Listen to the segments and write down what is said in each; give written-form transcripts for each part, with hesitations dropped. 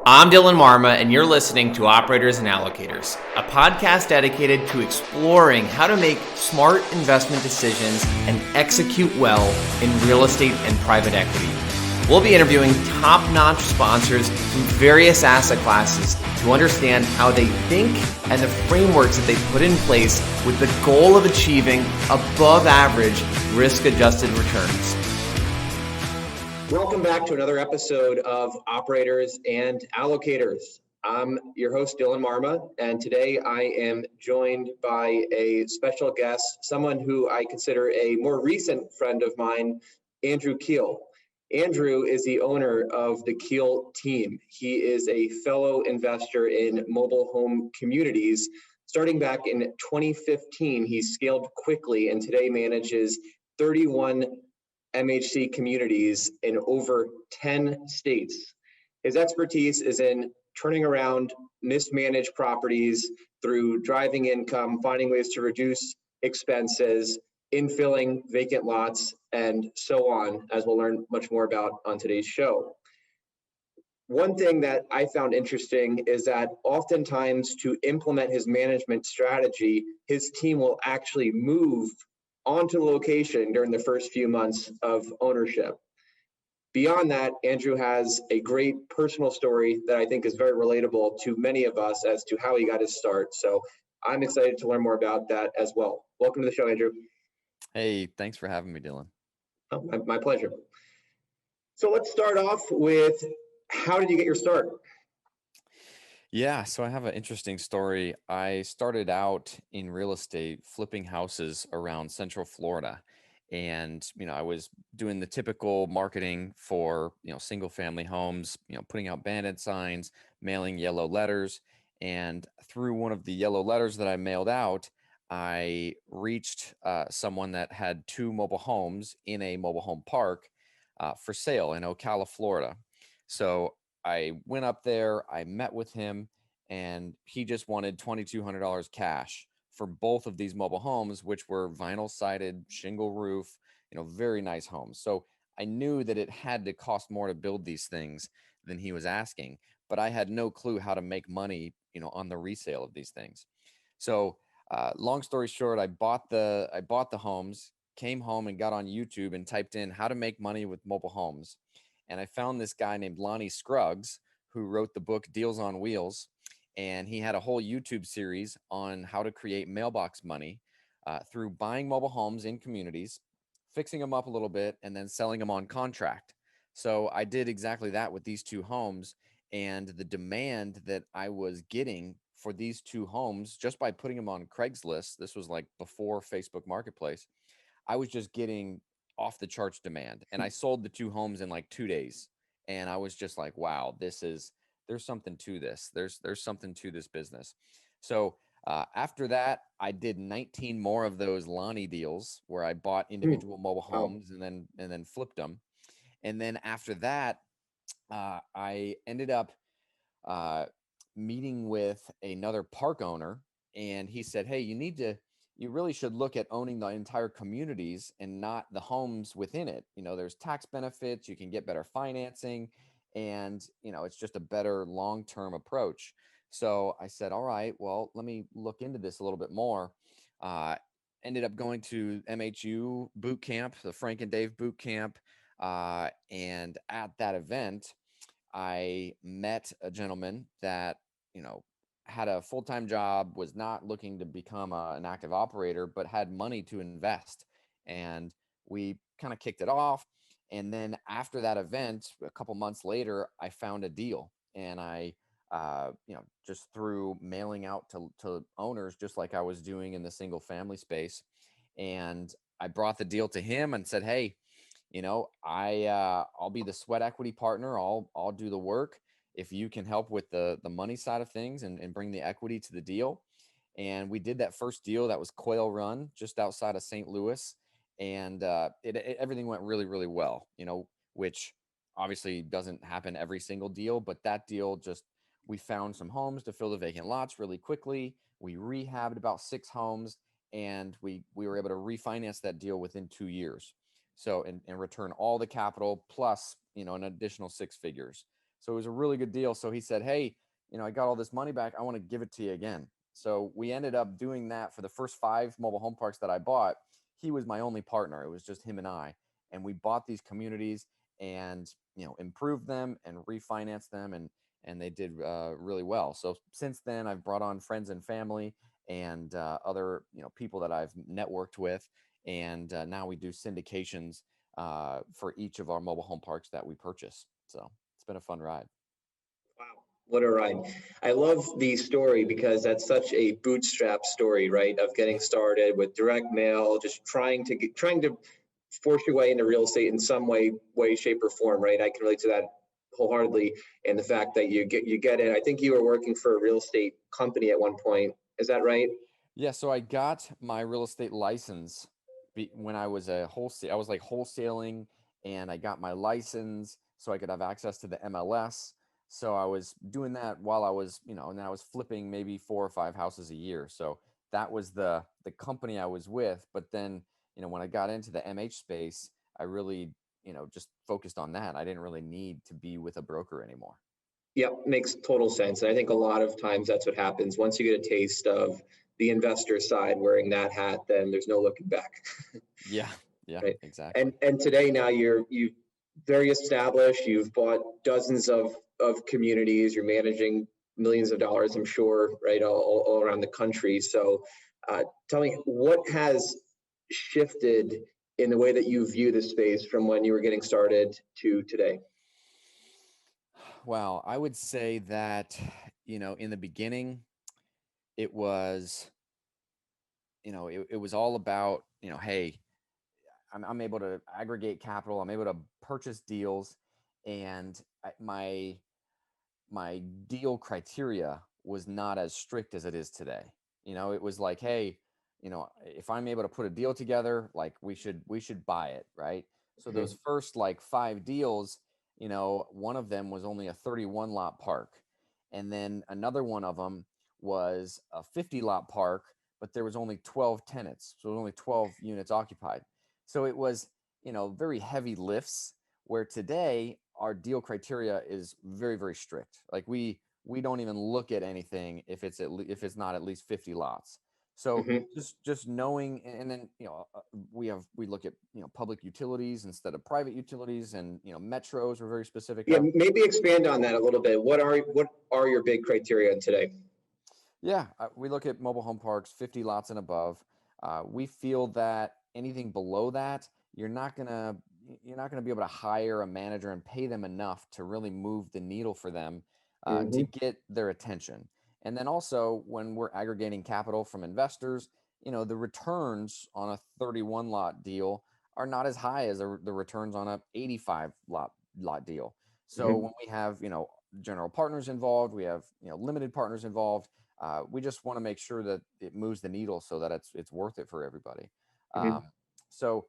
I'm Dylan Marma, and you're listening to Operators and Allocators, a podcast dedicated to exploring how to make smart investment decisions and execute well in real estate and private equity. We'll be interviewing top-notch sponsors from various asset classes to understand how they think and the frameworks that they put in place with the goal of achieving above-average risk-adjusted returns. Welcome back to another episode of Operators and Allocators. I'm your host, Dylan Marma, and today I am joined by a special guest, someone who I consider a more recent friend of mine, Andrew Keel. Andrew is the owner of the Keel Team. He is a fellow investor in mobile home communities. Starting back in 2015, he scaled quickly and today manages 31 MHC communities in over 10 states. His expertise is in turning around mismanaged properties through driving income, finding ways to reduce expenses, infilling vacant lots, and so on, as we'll learn much more about on today's show. One thing that I found interesting is that oftentimes to implement his management strategy, his team will actually move onto location during the first few months of ownership. Beyond that, Andrew has a great personal story that I think is very relatable to many of us as to how he got his start. So I'm excited to learn more about that as well. Welcome to the show, Andrew. Hey, thanks for having me, Dylan. Oh, my pleasure. So let's start off with, how did you get your start? Yeah, so I have an interesting story. I started out in real estate flipping houses around Central Florida. And, I was doing the typical marketing for, single family homes, putting out bandit signs, mailing yellow letters. And through one of the yellow letters that I mailed out, I reached someone that had two mobile homes in a mobile home park for sale in Ocala, Florida. So I went up there, I met with him, and he just wanted $2,200 cash for both of these mobile homes, which were vinyl sided, shingle roof, very nice homes. So I knew that it had to cost more to build these things than he was asking, but I had no clue how to make money, on the resale of these things. So long story short, I bought the homes, came home and got on YouTube and typed in how to make money with mobile homes. And I found this guy named Lonnie Scruggs, who wrote the book Deals on Wheels. And he had a whole YouTube series on how to create mailbox money through buying mobile homes in communities, fixing them up a little bit, and then selling them on contract. So I did exactly that with these two homes. And the demand that I was getting for these two homes, just by putting them on Craigslist, this was like before Facebook Marketplace, I was just getting off the charts demand. And I sold the two homes in like 2 days. And I was just like, wow, there's something to this. There's something to this business. So after that, I did 19 more of those Lonnie deals where I bought individual mobile homes and then flipped them. And then after that, I ended up meeting with another park owner, and he said, "Hey, you really should look at owning the entire communities and not the homes within it. There's tax benefits, you can get better financing, and it's just a better long-term approach." So I said, "All right, well, let me look into this a little bit more." Uh, Ended up going to MHU boot camp, the Frank and Dave boot camp, and at that event, I met a gentleman that, had a full-time job, was not looking to become an active operator, but had money to invest. And we kind of kicked it off. And then after that event, a couple months later, I found a deal. And I, just through mailing out to owners, just like I was doing in the single family space. And I brought the deal to him and said, "Hey, I'll be the sweat equity partner. I'll do the work if you can help with the money side of things and bring the equity to the deal." And we did that first deal. That was Quail Run, just outside of St. Louis, and everything went really, really well. Which obviously doesn't happen every single deal, but that deal, just we found some homes to fill the vacant lots really quickly. We rehabbed about 6 homes, and we were able to refinance that deal within 2 years. So, and return all the capital plus, an additional 6 figures. So it was a really good deal. So he said, hey, I got all this money back. I want to give it to you again. So we ended up doing that for the first 5 mobile home parks that I bought. He was my only partner. It was just him and I. And we bought these communities and, improved them and refinanced them. And they did really well. So since then, I've brought on friends and family and other, people that I've networked with. And now we do syndications for each of our mobile home parks that we purchase. So it's been a fun ride. Wow, what a ride. I love the story because that's such a bootstrap story, right? Of getting started with direct mail, just trying to force your way into real estate in some way, shape, or form, right? I can relate to that wholeheartedly. And the fact that you get it. I think you were working for a real estate company at one point. Is that right? Yeah, so I got my real estate license when I was I was like wholesaling, and I got my license so I could have access to the MLS. So I was doing that while I was, and then I was flipping maybe 4 or 5 houses a year. So that was the company I was with. But then, when I got into the MH space, I really, just focused on that. I didn't really need to be with a broker anymore. Yep, makes total sense. And I think a lot of times that's what happens. Once you get a taste of the investor side wearing that hat, then there's no looking back. Yeah, yeah, Right. exactly. And today now you're very established. You've bought dozens of communities. You're managing millions of dollars, I'm sure, right, all around the country. So tell me, what has shifted in the way that you view the space from when you were getting started to today? Well, I would say that, in the beginning, it was, it was all about, hey, I'm able to aggregate capital. I'm able to purchase deals. And my deal criteria was not as strict as it is today. It was like, hey, if I'm able to put a deal together, like we should buy it, right? So those first like 5 deals, one of them was only a 31 lot park. And then another one of them was a 50 lot park, but there was only 12 tenants. So only 12 units occupied. So it was, very heavy lifts, where today our deal criteria is very, very strict. Like we don't even look at anything if if it's not at least 50 lots. So Mm-hmm. just knowing, and then we look at public utilities instead of private utilities, and metros we're very specific Yeah, of. maybe expand on that a little bit. What are your big criteria today? Yeah, we look at mobile home parks 50 lots and above. We feel that anything below that, you're not gonna be able to hire a manager and pay them enough to really move the needle for them to Mm-hmm. get their attention. And then also, when we're aggregating capital from investors, the returns on a 31 lot deal are not as high as the returns on a 85 lot deal. So Mm-hmm. when we have general partners involved, we have limited partners involved. We just want to make sure that it moves the needle so that it's worth it for everybody. Mm-hmm. Um, so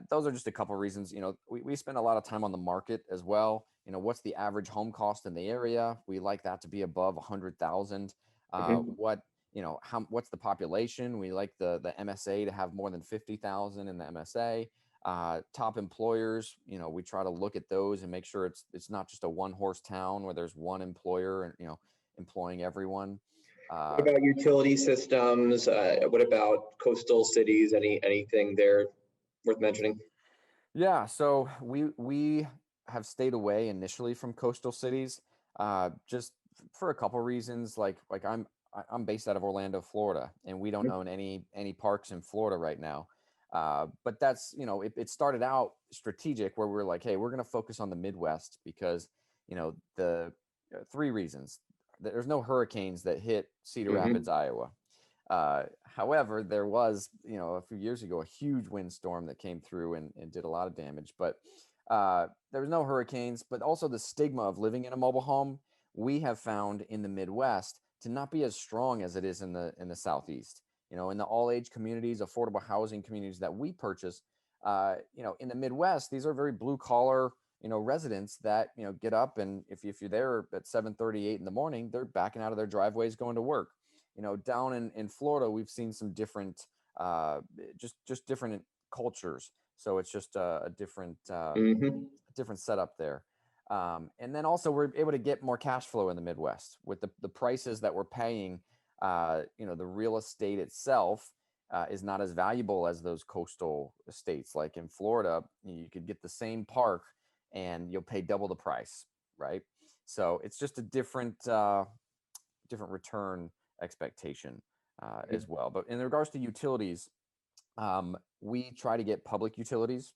those are just a couple of reasons. We spend a lot of time on the market as well. What's the average home cost in the area? We like that to be above 100,000. Mm-hmm. What's the population? We like the MSA to have more than 50,000 in the MSA. Top employers, we try to look at those and make sure it's not just a one horse town where there's one employer and employing everyone. What about utility systems? What about coastal cities? Anything there worth mentioning? Yeah, so we have stayed away initially from coastal cities, just for a couple reasons. Like I'm based out of Orlando, Florida, and we don't own any parks in Florida right now. But that's it started out strategic, where we're like, hey, we're going to focus on the Midwest because the 3 reasons. There's no hurricanes that hit Cedar Mm-hmm. Rapids, Iowa. However, there was, a few years ago, a huge windstorm that came through and did a lot of damage. But there was no hurricanes, but also the stigma of living in a mobile home, we have found in the Midwest to not be as strong as it is in the Southeast. In the all age communities, affordable housing communities that we purchase, in the Midwest, these are very blue collar, residents that, get up, and if you're there at 7:38 in the morning, they're backing out of their driveways going to work. Down in Florida, we've seen some different, just different cultures. So it's just a different Mm-hmm. different setup there. And then also we're able to get more cash flow in the Midwest with the prices that we're paying. The real estate itself is not as valuable as those coastal states. Like in Florida, you could get the same park and you'll pay double the price, right? So it's just a different return expectation as well. But in regards to utilities, we try to get public utilities,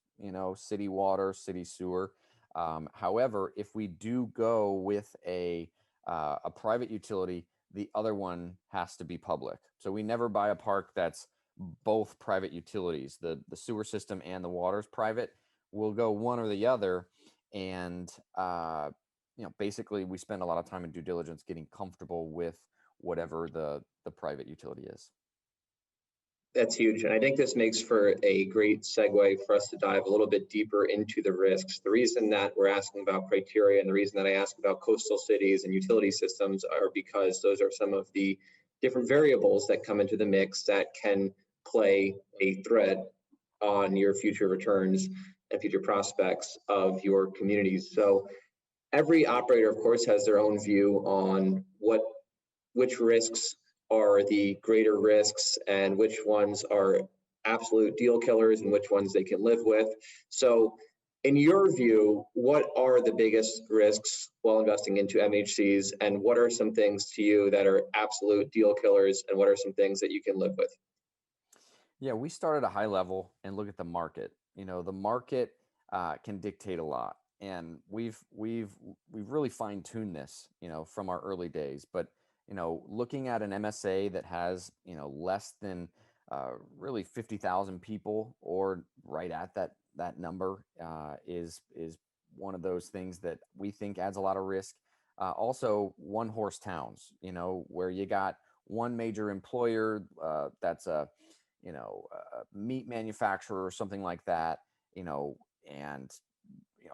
city water, city sewer. However, if we do go with a private utility, the other one has to be public. So we never buy a park that's both private utilities. The sewer system and the water is private. We'll go one or the other, and basically we spend a lot of time in due diligence getting comfortable with whatever the private utility is. That's huge. And I think this makes for a great segue for us to dive a little bit deeper into the risks. The reason that we're asking about criteria and the reason that I ask about coastal cities and utility systems are because those are some of the different variables that come into the mix that can play a threat on your future returns and future prospects of your communities. So every operator, of course, has their own view on which risks are the greater risks and which ones are absolute deal killers and which ones they can live with. So in your view, what are the biggest risks while investing into MHCs, and what are some things to you that are absolute deal killers, and what are some things that you can live with? Yeah, we start at a high level and look at the market. The market can dictate a lot, and we've really fine-tuned this, from our early days. But looking at an MSA that has less than really 50,000 people, or right at that number, is one of those things that we think adds a lot of risk. Also, one horse towns, where you got one major employer that's a meat manufacturer or something like that, and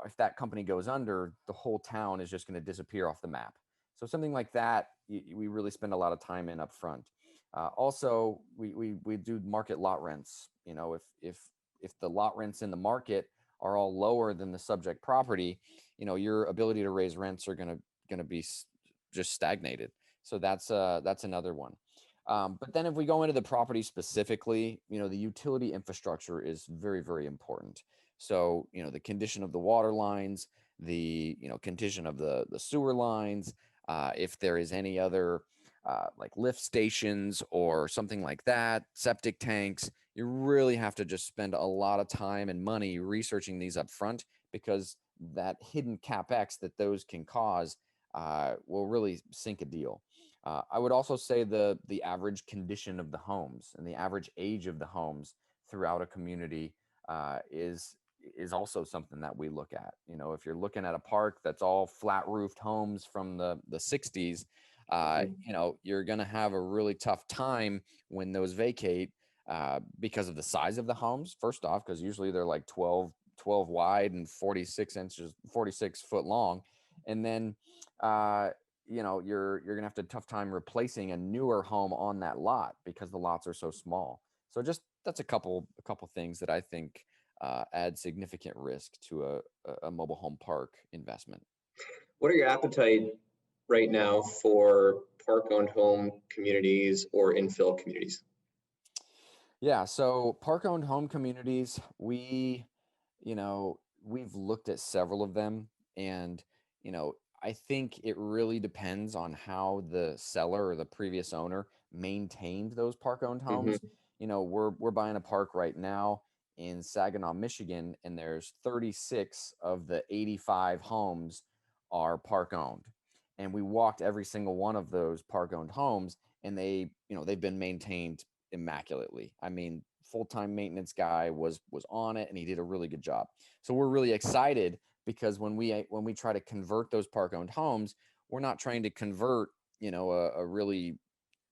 if that company goes under, the whole town is just going to disappear off the map. So something like that, we really spend a lot of time in up front. Also, we do market lot rents. If the lot rents in the market are all lower than the subject property, your ability to raise rents are going to be just stagnated. So that's another one. But then if we go into the property specifically, the utility infrastructure is very, very important. So, the condition of the water lines, the, condition of the sewer lines, if there is any other like lift stations or something like that, septic tanks, you really have to just spend a lot of time and money researching these up front, because that hidden CapEx that those can cause will really sink a deal. I would also say the average condition of the homes and the average age of the homes throughout a community is also something that we look at. If you're looking at a park that's all flat roofed homes from the 60s, you're going to have a really tough time when those vacate because of the size of the homes. First off, because usually they're like 12 wide and 46 foot long. And then, you're going to have a tough time replacing a newer home on that lot because the lots are so small. So that's a couple things that I think add significant risk to a mobile home park investment. What are your appetite right now for park-owned home communities or infill communities? Yeah, so park-owned home communities, we've looked at several of them, and I think it really depends on how the seller or the previous owner maintained those park-owned homes. We're buying a park right now in Saginaw, Michigan, and there's 36 of the 85 homes are park-owned. And we walked every single one of those park-owned homes, and they've been maintained immaculately. I mean, full-time maintenance guy was on it, and he did a really good job. So we're really excited, because when we try to convert those park-owned homes, we're not trying to convert a really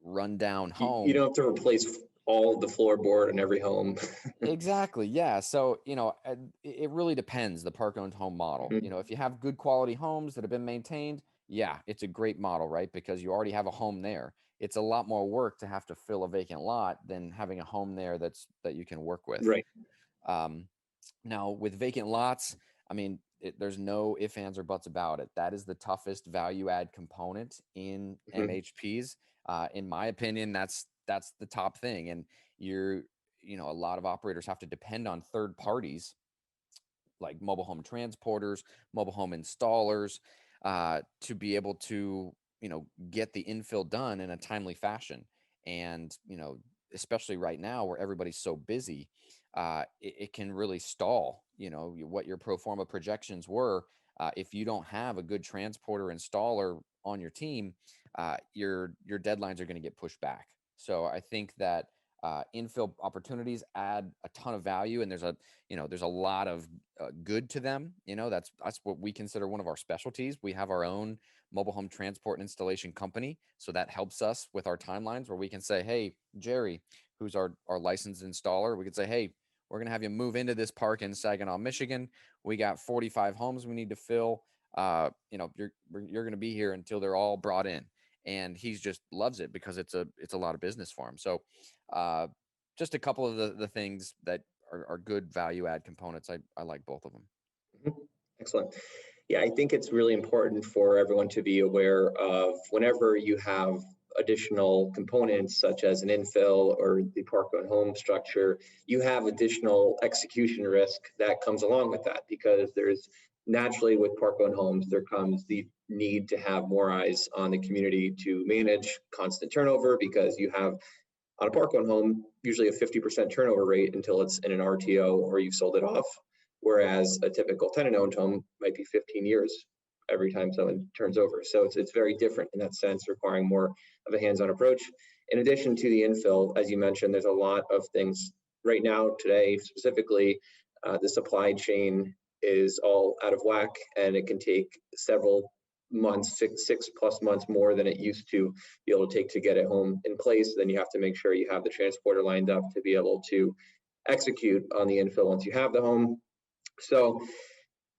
rundown home. You don't have to replace all the floorboard in every home. Exactly. Yeah. So, it really depends, the park-owned home model. If you have good quality homes that have been maintained, yeah, it's a great model, right? Because you already have a home there. It's a lot more work to have to fill a vacant lot than having a home there that you can work with. Right. Now with vacant lots, I mean, there's no ifs, ands, or buts about it. That is the toughest value add component in MHPs. In my opinion, that's the top thing. And a lot of operators have to depend on third parties like mobile home transporters, mobile home installers, to be able to, get the infill done in a timely fashion. And, especially right now where everybody's so busy, it can really stall, what your pro forma projections were. If you don't have a good transporter installer on your team, your deadlines are going to get pushed back. So I think that infill opportunities add a ton of value, and there's a lot of good to them. That's what we consider one of our specialties. We have our own mobile home transport and installation company, so that helps us with our timelines, where we can say, hey, Jerry, who's our licensed installer, we could say, hey, we're going to have you move into this park in Saginaw, Michigan. We got 45 homes we need to fill. You're going to be here until they're all brought in. And he just loves it because it's a lot of business for him. So just a couple of the things that are good value add components. I like both of them. Mm-hmm. Excellent. Yeah, I think it's really important for everyone to be aware of whenever you have additional components such as an infill or the park-owned home structure, you have additional execution risk that comes along with that, because there's naturally, with park-owned homes, there comes the need to have more eyes on the community to manage constant turnover, because you have on a park-owned home usually a 50% turnover rate until it's in an RTO or you've sold it off. Whereas a typical tenant-owned home might be 15 years every time someone turns over. So it's very different in that sense, requiring more of a hands-on approach. In addition to the infill, as you mentioned, there's a lot of things right now, today specifically, the supply chain is all out of whack, and it can take several months, six plus months more than it used to be able to take to get a home in place. Then you have to make sure you have the transporter lined up to be able to execute on the infill once you have the home. So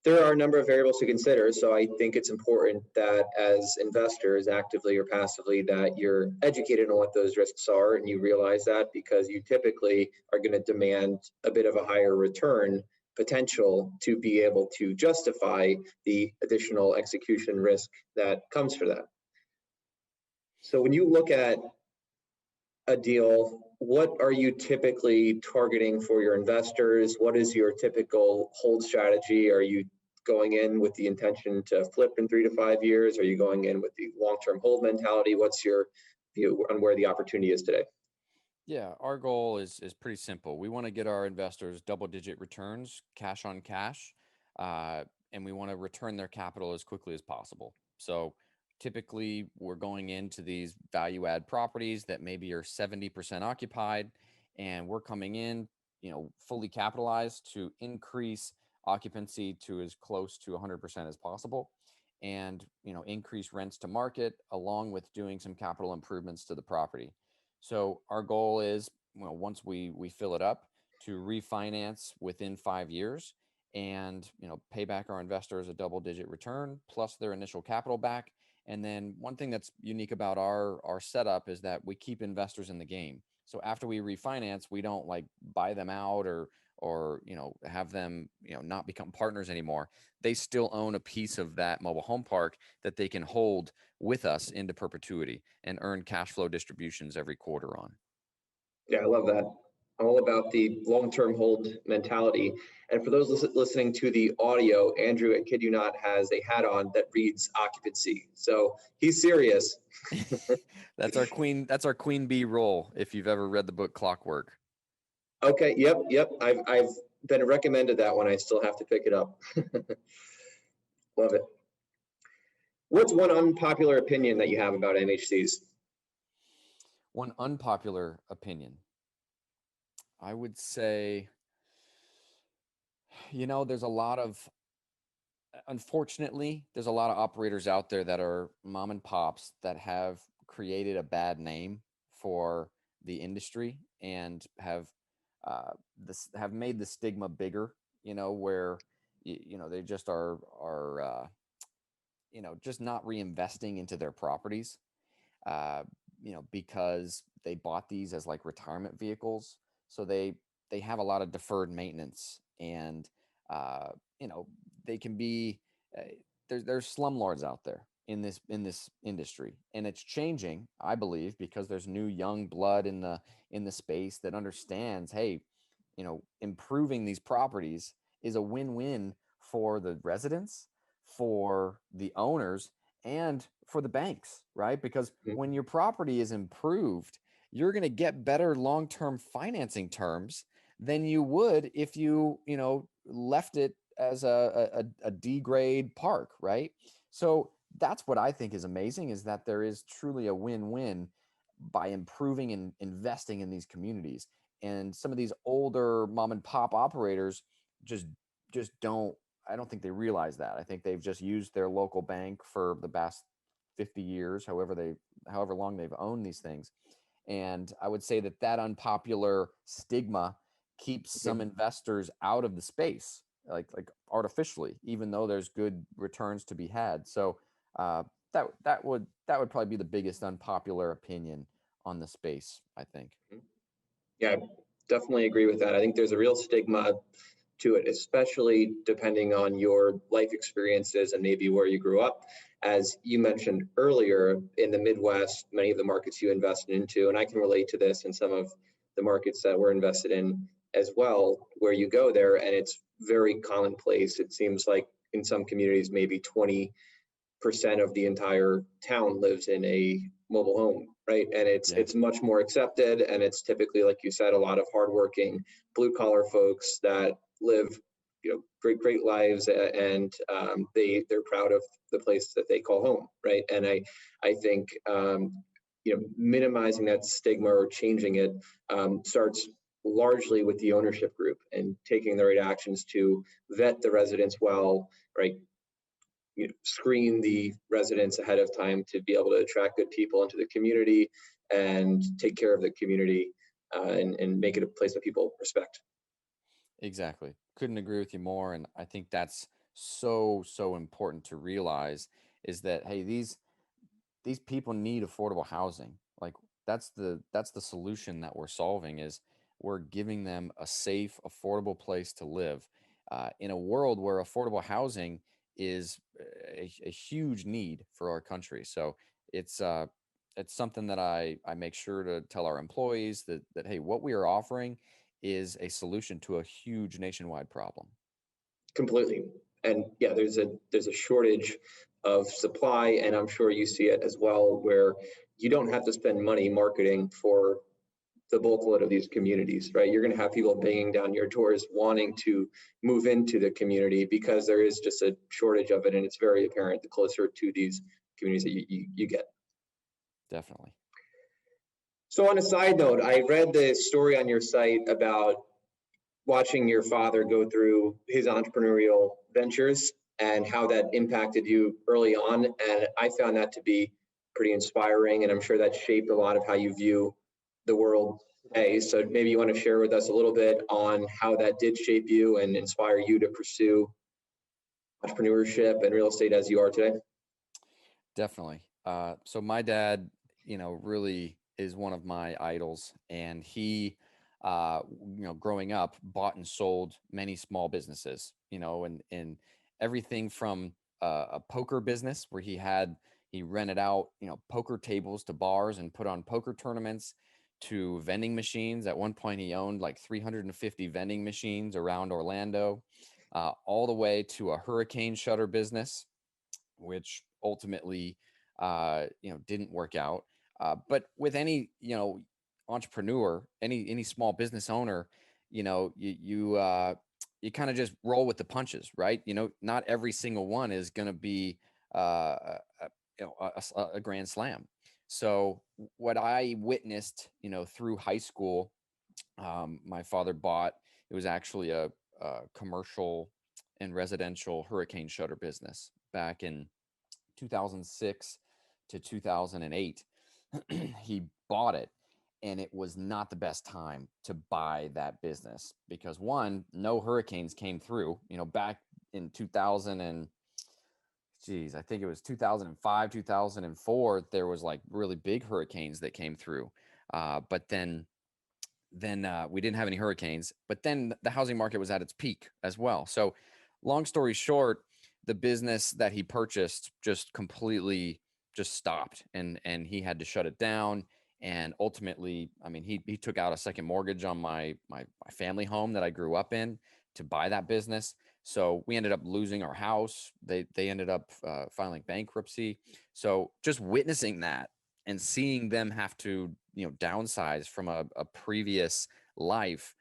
there are a number of variables to consider. So I think it's important that as investors, actively or passively, that you're educated on what those risks are and you realize that, because you typically are going to demand a bit of a higher return potential to be able to justify the additional execution risk that comes for that. So when you look at a deal, what are you typically targeting for your investors? What is your typical hold strategy? Are you going in with the intention to flip in 3 to 5 years? Are you going in with the long-term hold mentality? What's your view on where the opportunity is today? Yeah, our goal is pretty simple. We want to get our investors double-digit returns, cash on cash, and we want to return their capital as quickly as possible. So typically, we're going into these value-add properties that maybe are 70% occupied, and we're coming in, fully capitalized to increase occupancy to as close to 100% as possible, and increase rents to market, along with doing some capital improvements to the property. So our goal is, once we fill it up, to refinance within 5 years and, pay back our investors a double-digit return plus their initial capital back. And then one thing that's unique about our setup is that we keep investors in the game. So after we refinance, we don't like buy them out or have them not become partners anymore. They still own a piece of that mobile home park that they can hold with us into perpetuity and earn cash flow distributions every quarter on. Yeah, I love that. I'm all about the long-term hold mentality. And for those listening to the audio, Andrew, I kid you not, has a hat on that reads occupancy. So he's serious. That's our queen bee role, if you've ever read the book Clockwork. Okay, yep. I've been recommended that one. I still have to pick it up. Love it. What's one unpopular opinion that you have about MHCs? One unpopular opinion, I would say, unfortunately, there's a lot of operators out there that are mom and pops that have created a bad name for the industry and have made the stigma bigger, where they just are just not reinvesting into their properties, because they bought these as like retirement vehicles. So they have a lot of deferred maintenance, and you know, they can be, there's slumlords out there in this industry, and it's changing, I believe, because there's new young blood in the space that understands, hey, you know, improving these properties is a win-win for the residents, for the owners, and for the banks, right? Because when your property is improved, you're going to get better long-term financing terms than you would if you know, left it as a D grade park, right? So that's what I think is amazing, is that there is truly a win-win by improving and investing in these communities. And some of these older mom and pop operators just don't, I don't think they realize that. I think they've just used their local bank for the past 50 years, however long they've owned these things. And I would say that that unpopular stigma keeps some investors out of the space, like artificially, even though there's good returns to be had. So that would probably be the biggest unpopular opinion on the space, I think. Yeah, I definitely agree with that. I think there's a real stigma to it, especially depending on your life experiences and maybe where you grew up. As you mentioned earlier, in the Midwest, many of the markets you invested into, and I can relate to this in some of the markets that we're invested in as well, where you go there and it's very commonplace. It seems like in some communities, maybe 20% of the entire town lives in a mobile home, right? And it's much more accepted, and it's typically, like you said, a lot of hardworking blue collar folks that live, you know, great lives, and they're proud of the place that they call home, right? And I think you know, minimizing that stigma or changing it starts largely with the ownership group and taking the right actions to vet the residents well, right? You know, screen the residents ahead of time to be able to attract good people into the community and take care of the community, and make it a place that people respect. Exactly. Couldn't agree with you more. And I think that's so important to realize, is that, hey, these people need affordable housing. Like that's the solution that we're solving, is we're giving them a safe, affordable place to live, in a world where affordable housing is a huge need for our country. So it's something that I make sure to tell our employees that hey, what we are offering is a solution to a huge nationwide problem. Completely. And yeah, there's a shortage of supply, and I'm sure you see it as well, where you don't have to spend money marketing for the bulk load of these communities, right? You're going to have people banging down your doors wanting to move into the community because there is just a shortage of it, and it's very apparent the closer to these communities that you get. Definitely. So on a side note, I read the story on your site about watching your father go through his entrepreneurial ventures and how that impacted you early on. And I found that to be pretty inspiring. And I'm sure that shaped a lot of how you view the world today. So maybe you want to share with us a little bit on how that did shape you and inspire you to pursue entrepreneurship and real estate as you are today. Definitely. So my dad, you know, really is one of my idols, and he, you know, growing up, bought and sold many small businesses, you know, and everything from a poker business where he rented out, you know, poker tables to bars and put on poker tournaments, to vending machines. At one point, he owned like 350 vending machines around Orlando, all the way to a hurricane shutter business, which ultimately, you know, didn't work out. But with any, you know, entrepreneur, any small business owner, you know, you kind of just roll with the punches, right? You know, not every single one is going to be, you know, a grand slam. So what I witnessed, you know, through high school, my father bought, it was actually a commercial and residential hurricane shutter business back in 2006 to 2008. He bought it, and it was not the best time to buy that business because, one, no hurricanes came through, you know, back in 2000 and geez, I think it was 2005, 2004, there was like really big hurricanes that came through. But then we didn't have any hurricanes, but then the housing market was at its peak as well. So long story short, the business that he purchased just completely just stopped, and he had to shut it down. And ultimately, I mean, he took out a second mortgage on my family home that I grew up in to buy that business. So we ended up losing our house. They ended up filing bankruptcy. So just witnessing that and seeing them have to, downsize from a previous life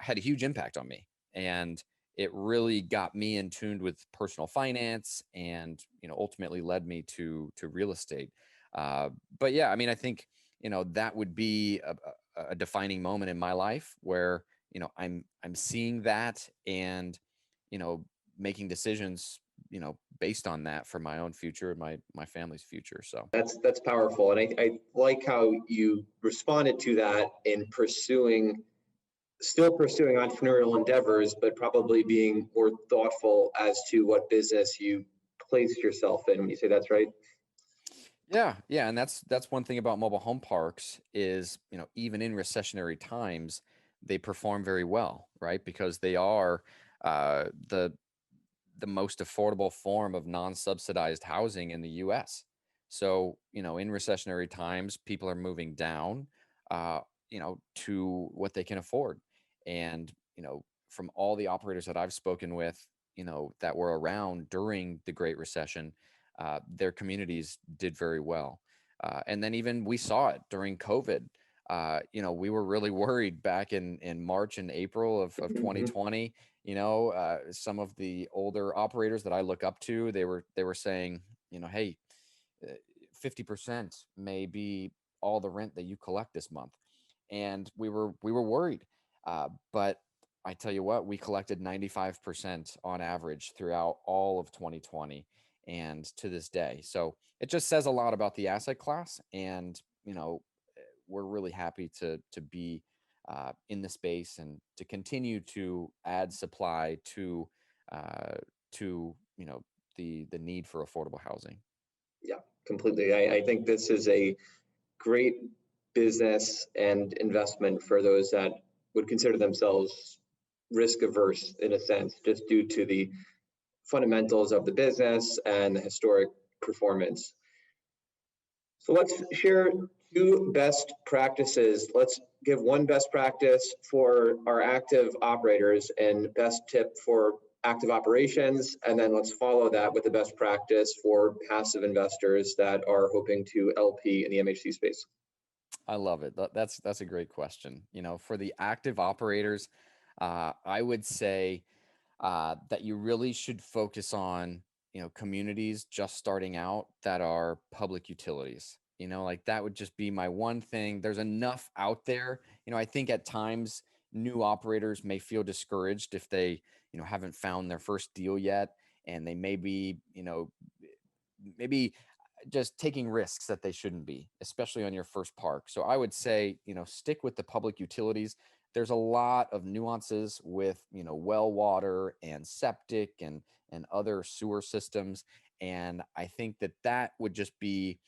had a huge impact on me. And it really got me in tune with personal finance, and ultimately led me to real estate. But yeah, I mean, I think that would be a defining moment in my life where I'm seeing that, and making decisions based on that for my own future and my family's future. So That's powerful. And I like how you responded to that in still pursuing entrepreneurial endeavors, but probably being more thoughtful as to what business you placed yourself in. When you say that's right. yeah, and that's one thing about mobile home parks is, even in recessionary times, they perform very well, right? Because they are the most affordable form of non-subsidized housing in the US. So, in recessionary times, people are moving down, to what they can afford. And, from all the operators that I've spoken with, that were around during the Great Recession, their communities did very well. And then even we saw it during COVID. We were really worried back in March and April of 2020. Some of the older operators that I look up to, they were saying, hey, 50% may be all the rent that you collect this month. And we were worried. But I tell you what, we collected 95% on average throughout all of 2020 and to this day. So it just says a lot about the asset class. And, we're really happy to be in the space and to continue to add supply to the need for affordable housing. Yeah, completely. I think this is a great business and investment for those that would consider themselves risk averse in a sense, just due to the fundamentals of the business and the historic performance. So let's share two best practices. Let's give one best practice for our active operators and best tip for active operations, and then let's follow that with the best practice for passive investors that are hoping to LP in the MHC space. I love it. That's a great question. For the active operators, I would say that you really should focus on, communities just starting out that are public utilities. Like that would just be my one thing. There's enough out there. I think at times new operators may feel discouraged if they, haven't found their first deal yet, and they may be, maybe just taking risks that they shouldn't be, especially on your first park. So I would say, stick with the public utilities. There's a lot of nuances with, well water and septic and other sewer systems. And I think that would just be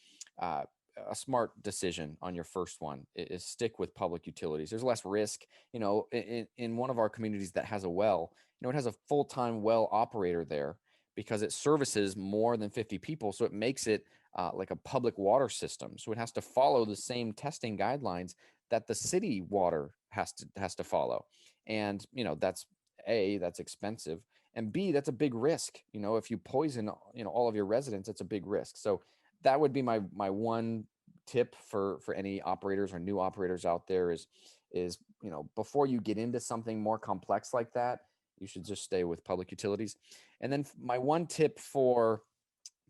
a smart decision on your first one is stick with public utilities. There's less risk, in one of our communities that has a well, it has a full-time well operator there because it services more than 50 people. So it makes it like a public water system. So it has to follow the same testing guidelines that the city water has to follow. And, that's expensive. And B, that's a big risk. If you poison, all of your residents, it's a big risk. So that would be my one tip for any operators or new operators out there is, before you get into something more complex like that, you should just stay with public utilities. And then my one tip for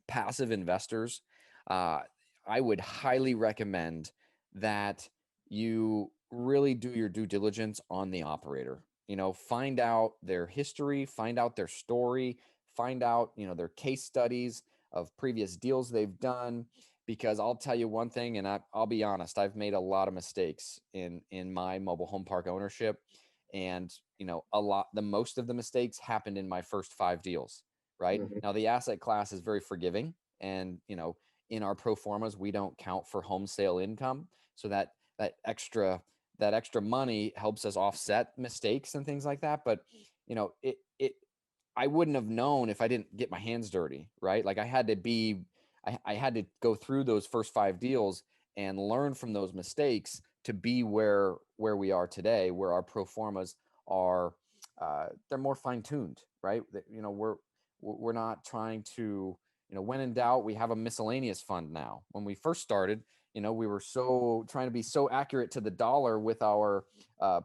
passive investors, I would highly recommend that you really do your due diligence on the operator. Find out their history, find out their story, find out, their case studies of previous deals they've done. Because I'll tell you one thing, and I'll be honest, I've made a lot of mistakes in my mobile home park ownership. And, the most of the mistakes happened in my first 5 deals, right? Mhm. Now, the asset class is very forgiving. And, in our pro formas, we don't count for home sale income. So that extra that extra money helps us offset mistakes and things like that. But, I wouldn't have known if I didn't get my hands dirty, right? Like I had to go through those first 5 deals and learn from those mistakes to be where we are today, where our pro formas are, they're more fine tuned, right? We're not trying to, when in doubt, we have a miscellaneous fund now. When we first started, we were so trying to be so accurate to the dollar with our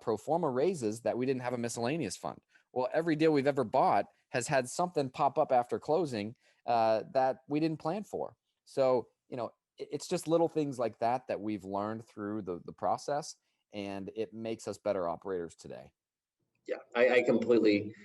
pro forma raises that we didn't have a miscellaneous fund. Well, every deal we've ever bought has had something pop up after closing that we didn't plan for. So, it's just little things like that we've learned through the process, and it makes us better operators today. Yeah, I completely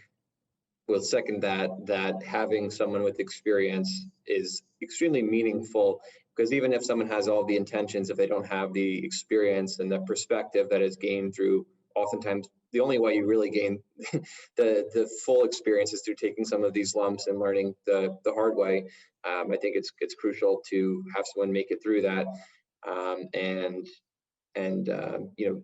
will second that having someone with experience is extremely meaningful, because even if someone has all the intentions, if they don't have the experience and the perspective that is gained through, oftentimes the only way you really gain the full experience is through taking some of these lumps and learning the hard way. I think it's crucial to have someone make it through that, and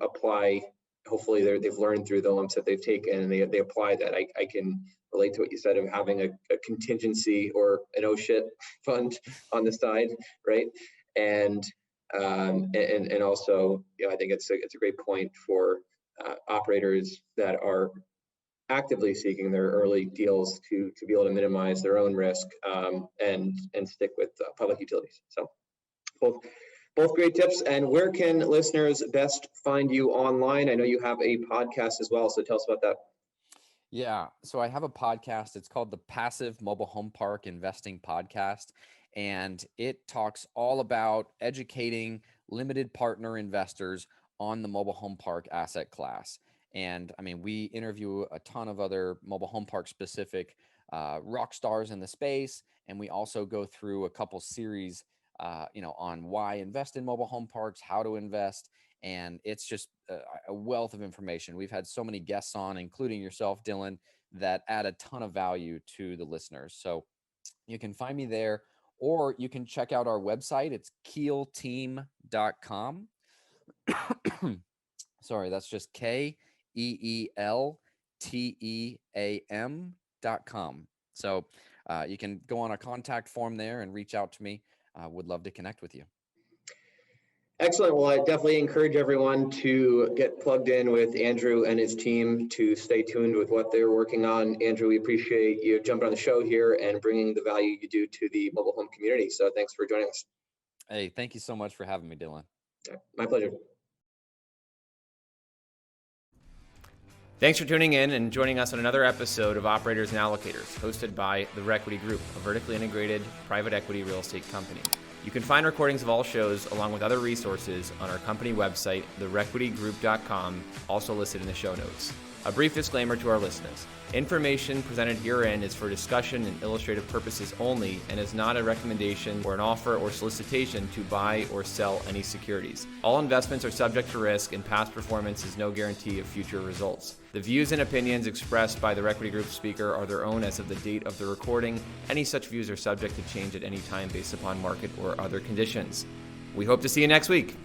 apply. Hopefully they've learned through the lumps that they've taken, and they apply that. I can relate to what you said of having a contingency or an oh shit fund on the side, right? And also, I think it's a great point for operators that are actively seeking their early deals to be able to minimize their own risk, and stick with public utilities. So both great tips. And where can listeners best find you online? I know you have a podcast as well, so tell us about that. Yeah, so I have a podcast. It's called the Passive Mobile Home Park Investing Podcast, and it talks all about educating limited partner investors on the mobile home park asset class. And I mean, we interview a ton of other mobile home park specific rock stars in the space, and we also go through a couple series on why invest in mobile home parks, how to invest. And it's just a wealth of information. We've had so many guests on, including yourself, Dylan, that add a ton of value to the listeners. So you can find me there, or you can check out our website. It's keelteam.com. Sorry, that's just KEELTEAM.com. So you can go on a contact form there and reach out to me. Would love to connect with you. Excellent. Well, I definitely encourage everyone to get plugged in with Andrew and his team to stay tuned with what they're working on. Andrew, we appreciate you jumping on the show here and bringing the value you do to the mobile home community. So thanks for joining us. Hey, thank you so much for having me, Dylan. My pleasure. Thanks for tuning in and joining us on another episode of Operators and Allocators, hosted by the Requity Group, a vertically integrated private equity real estate company. You can find recordings of all shows along with other resources on our company website, therequitygroup.com, also listed in the show notes. A brief disclaimer to our listeners. Information presented herein is for discussion and illustrative purposes only and is not a recommendation or an offer or solicitation to buy or sell any securities. All investments are subject to risk, and past performance is no guarantee of future results. The views and opinions expressed by the Requity Group speaker are their own as of the date of the recording. Any such views are subject to change at any time based upon market or other conditions. We hope to see you next week.